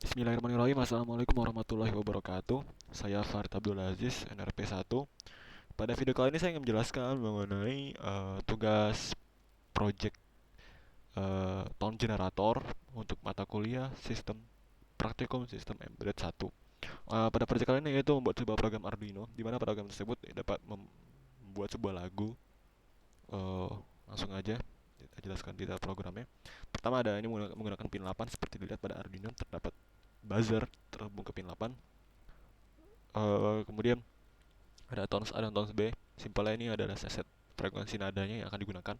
Bismillahirrahmanirrahim. Assalamualaikum warahmatullahi wabarakatuh. Saya Farid Abdul Aziz, NRP 1. Pada video kali ini saya ingin menjelaskan mengenai tugas project tone generator untuk mata kuliah sistem praktikum sistem embedded 1. Pada project kali ini yaitu membuat sebuah program Arduino, di mana program tersebut dapat membuat sebuah lagu. Eh, Langsung aja kita jelaskan detail programnya. Pertama ada ini menggunakan pin 8 seperti dilihat pada Arduino, terdapat buzzer terhubung ke pin 8. Kemudian ada tones A dan tones B. Simpelnya ini adalah set frekuensi nadanya yang akan digunakan.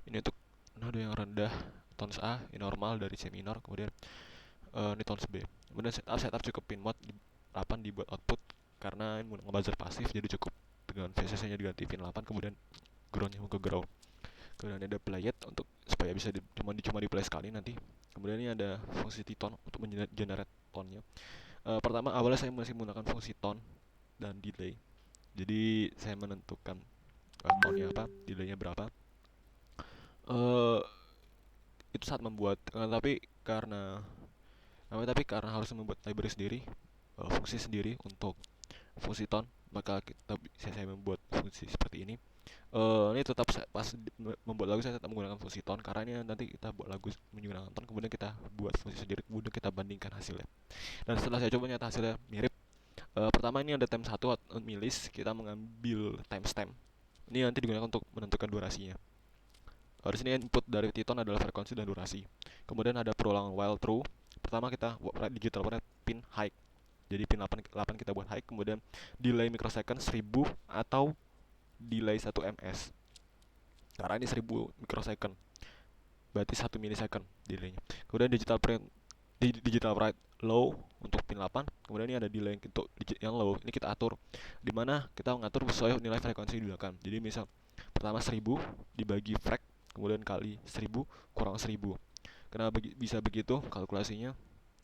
Ini untuk nada yang rendah tones A, ini normal dari C minor. Kemudian ini tones B. Kemudian setup cukup pin mod 8 dibuat output karena ini menggunakan buzzer pasif, jadi cukup dengan VCC nya diganti pin 8. Kemudian groundnya ke ground. Kemudian ada playet untuk supaya bisa cuma di play sekali nanti. Kemudian ini ada fungsi tone untuk mengenerate tone-nya. Pertama awalnya saya masih menggunakan fungsi tone dan delay. Jadi saya menentukan tone-nya apa, delay-nya berapa. Uh, itu saat membuat, tapi karena harus membuat library sendiri, fungsi sendiri untuk fungsi tone, maka saya membuat fungsi seperti ini. Ini tetap pas membuat lagu saya tetap menggunakan fungsi tone karena ini nanti kita buat lagu menggunakan tone, kemudian kita buat fungsi sendiri, kemudian kita bandingkan hasilnya. Dan setelah saya coba nyata hasilnya mirip. Pertama ini ada time 1 milis, kita mengambil timestamp. Ini nanti digunakan untuk menentukan durasinya. Di sini input dari Titon adalah frekuensi dan durasi. Kemudian ada perulangan while true. Pertama kita buat digital write pin high. Jadi pin 8 kita buat high, kemudian delay microsecond 1000 atau delay 1 ms. Karena ini 1000 microsecond, berarti 1 milisecond delaynya. Kemudian digital write low untuk pin 8. Kemudian ini ada delay untuk yang low. Ini kita atur di mana kita mengatur sesuai nilai frekuensi yang digunakan. Jadi misal pertama 1000 dibagi frek, kemudian kali 1000 kurang 1000. Kenapa bisa begitu kalkulasinya?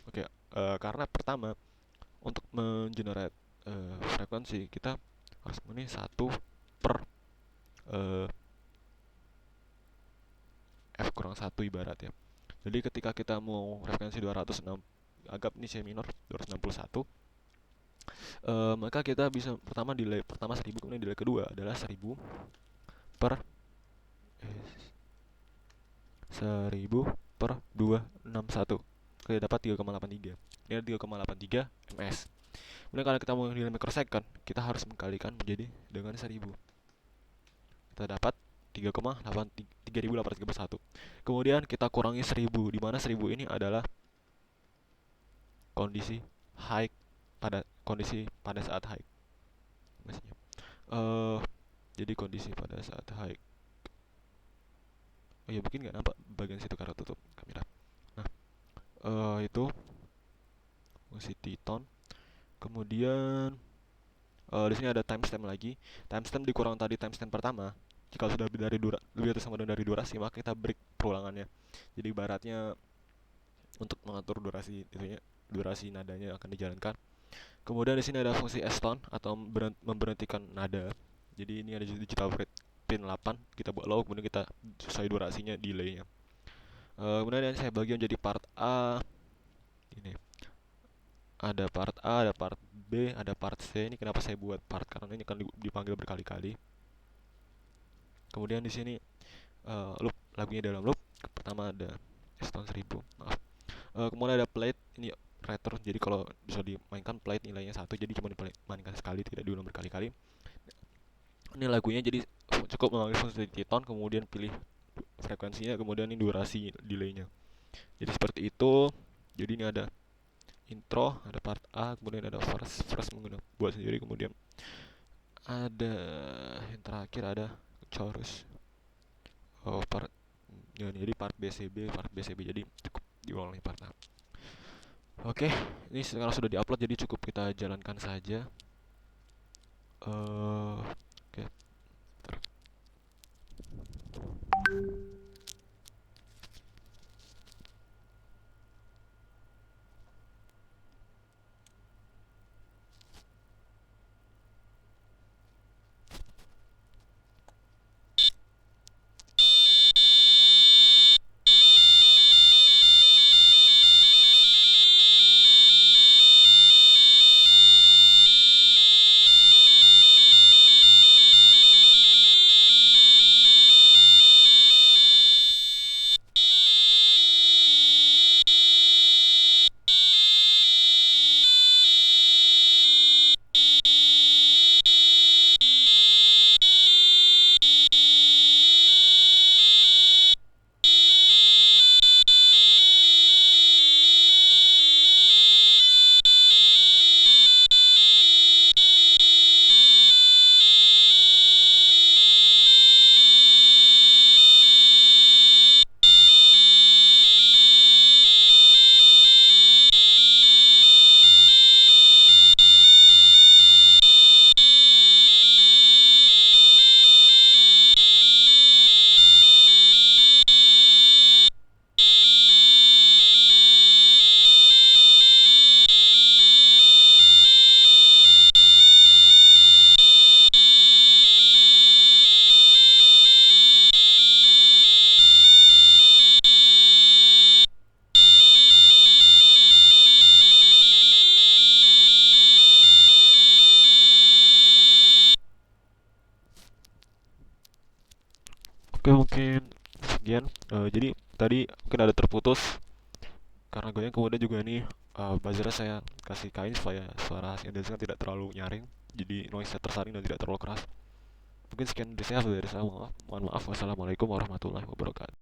Oke, karena pertama untuk mengenerate frekuensi kita harus ini 1 per F kurang 1 ibarat ya. Jadi ketika kita mau frekuensi 206, anggap ini C minor 261, maka kita bisa delay pertama 1000, kemudian delay kedua adalah 1000 per 1000 per 261. Oke, dapat 3,83. Ini ada 3,83 ms. Kemudian kalau kita mau nilai microsecond, kita harus mengkalikan menjadi dengan 1000. Kita dapat 3831. Kemudian kita kurangi 1000, di mana 1000 ini adalah kondisi high pada saat high. Maksudnya. Jadi kondisi pada saat high. Oh ya, mungkin nggak nampak bagian situ karena tutup kamera. Nah, itu fungsi Titon. Kemudian di sini ada timestamp lagi. Timestamp dikurang tadi timestamp pertama. Jika sudah lebih atau sama dari durasi, maka kita break perulangannya. Jadi ibaratnya untuk mengatur durasi nadanya akan dijalankan. Kemudian di sini ada fungsi S-tone atau memberhentikan nada. Jadi ini ada digital rate pin 8, kita buat low, kemudian kita sesuai durasinya delaynya. Kemudian yang saya bagi menjadi part A. Ini ada part A, ada part B, ada part C. Ini kenapa saya buat part, karena ini akan dipanggil berkali-kali. Kemudian di sini loop, lagunya dalam loop. Pertama ada S-tone 1000, maaf. Kemudian ada plate, ini writer, jadi kalau bisa dimainkan plate nilainya 1, jadi cuma dimainkan sekali, tidak diulang berkali-kali. Ini lagunya, jadi cukup memanggil fungsi Titon, kemudian pilih frekuensinya, kemudian ini durasi delaynya. Jadi seperti itu. Jadi ini ada intro, ada part A, kemudian ada verse menggunakan buat sendiri, kemudian ada yang terakhir ada chorus. Part ya, jadi part BCB, jadi cukup diulang nih part A. Oke, ini sekarang sudah diupload, jadi cukup kita jalankan saja. Oke. Oke, mungkin sekian. Jadi tadi mungkin ada terputus karena goyang, kemudian juga nih buzzernya saya kasih kain supaya suara hasil dari tidak terlalu nyaring, jadi noise tersaring dan tidak terlalu keras. Mungkin sekian dari saya. Mohon maaf. Wassalamualaikum warahmatullahi wabarakatuh.